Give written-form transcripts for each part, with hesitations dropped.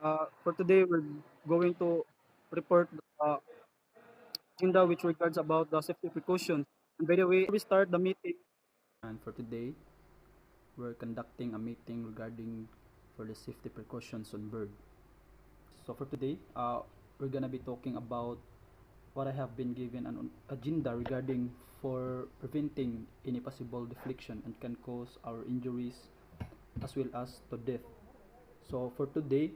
For today, we're going to report the agenda which regards about the safety precautions. And by the way, we start the meeting. And for today, we're conducting a meeting regarding for the safety precautions on bird. So for today, we're gonna be talking about what I have been given an agenda regarding for preventing any possible deflection and can cause our injuries as well as to death. So for today,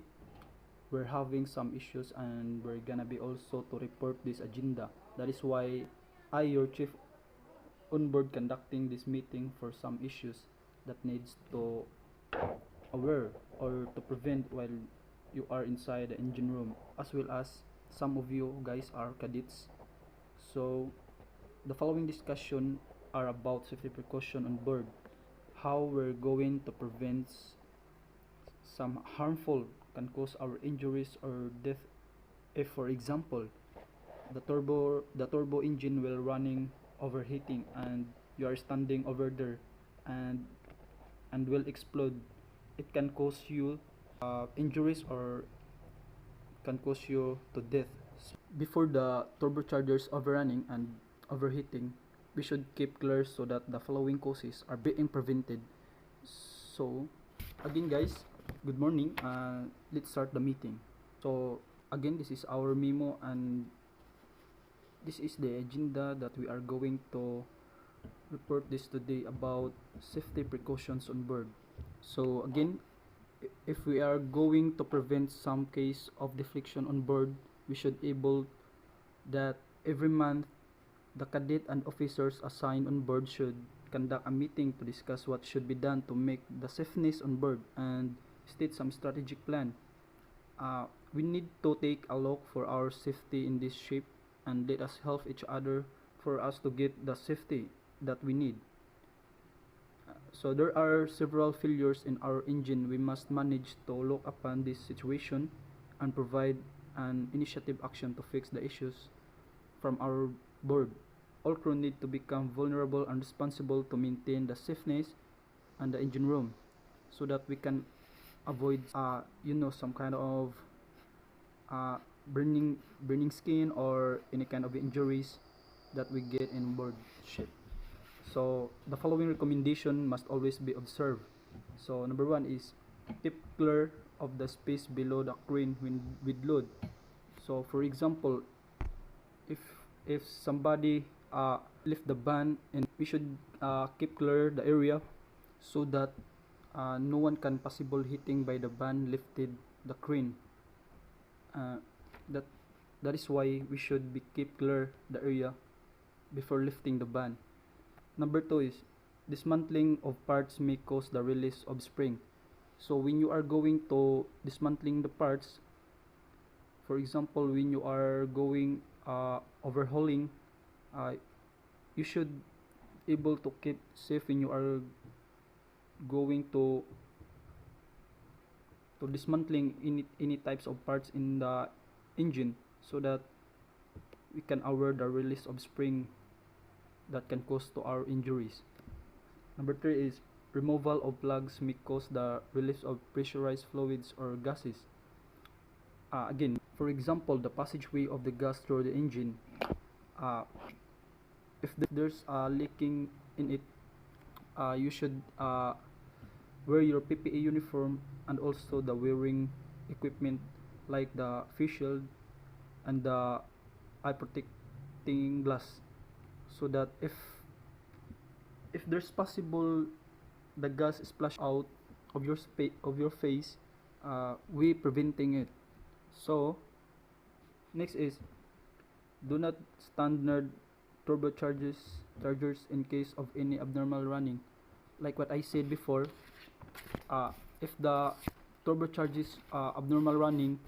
we're having some issues and we're gonna be also to report this agenda. That is why I, your chief on board, conducting this meeting for some issues that needs to aware or to prevent while you are inside the engine room, as well as some of you guys are cadets. So the following discussion are about safety precaution on board, how we're going to prevent some harmful can cause our injuries or death if, for example, the turbo engine will running overheating and you are standing over there and will explode. It can cause you injuries or can cause you to death. Before the turbochargers overrunning and overheating, we should keep clear so that the following causes are being prevented. So again guys, good morning. Let's start the meeting. So again, this is our memo and this is the agenda that we are going to report this today about safety precautions on board. So again, if we are going to prevent some case of deflection on board, we should able that every month the cadet and officers assigned on board should conduct a meeting to discuss what should be done to make the safeness on board and state some strategic plan. We need to take a look for our safety in this ship and let us help each other for us to get the safety that we need. So there are several failures in our engine. We must manage to look upon this situation and provide an initiative action to fix the issues from our board. All crew need to become vulnerable and responsible to maintain the safeness and the engine room so that we can avoid some kind of burning skin or any kind of injuries that we get in board ship. So the following recommendation must always be observed. So number one is keep clear of the space below the crane when with load. So for example, if somebody lift the ban, and we should keep clear the area so that no one can possible hitting by the ban lifted the crane. uh, that that is why we should be keep clear the area before lifting the ban. Number two is dismantling of parts may cause the release of spring. So when you are going to dismantling the parts, for example, when you are going overhauling, uh, you should able to keep safe when you are going to dismantling any types of parts in the engine so that we can avoid the release of spring that can cause to our injuries. Number three is removal of plugs may cause the release of pressurized fluids or gases. Again, for example, the passageway of the gas through the engine. Uh, if there's leaking in it, you should wear your PPE uniform and also the wearing equipment like the face shield and the eye protecting glass so that if there's possible the gas splash out of your face, we preventing it. So next is do not standard chargers in case of any abnormal running. Like what I said before, if the turbocharge is abnormal running,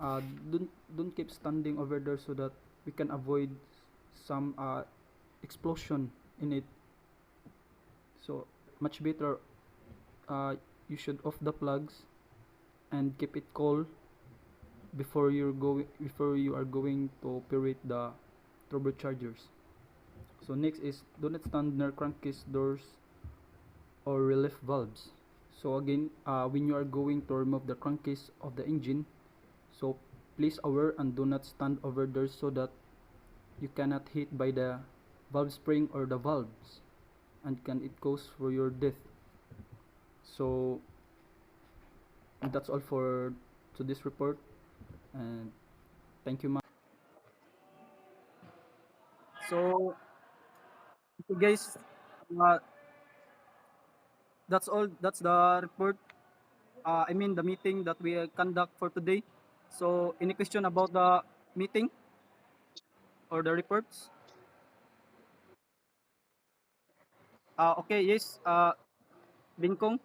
uh, don't keep standing over there so that we can avoid some explosion in it. So much better, you should off the plugs and keep it cold before you are going to operate the turbochargers. So next is do not stand near crankcase doors or relief valves. So again, when you are going to remove the crankcase of the engine, so please aware and do not stand over there so that you cannot hit by the valve spring or the valves, and can it cause for your death. So that's all for to this report, and thank you, ma'am. So, okay, guys, uh, that's all. That's the report. I mean the meeting that we conduct for today. So, any question about the meeting or the reports? Okay, yes. Bingkong.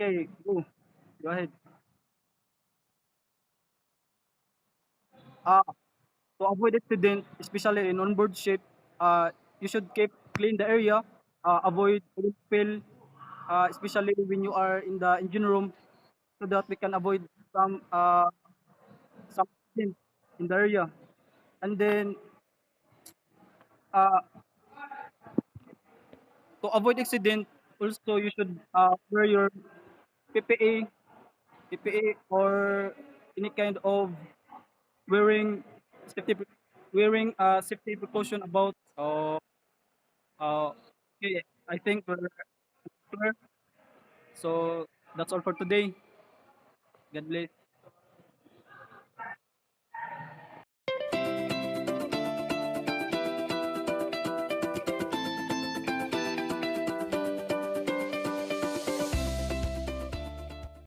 Okay, go. Go ahead. Uh, to avoid accident, especially in onboard ship, you should keep clean the area. Avoid oil spill, especially when you are in the engine room, so that we can avoid some accident in the area. And then uh, to avoid accident, also you should wear your PPE, PPE or any kind of wearing safety wearing safety precaution about. Okay, I think we're clear. So that's all for today. God bless.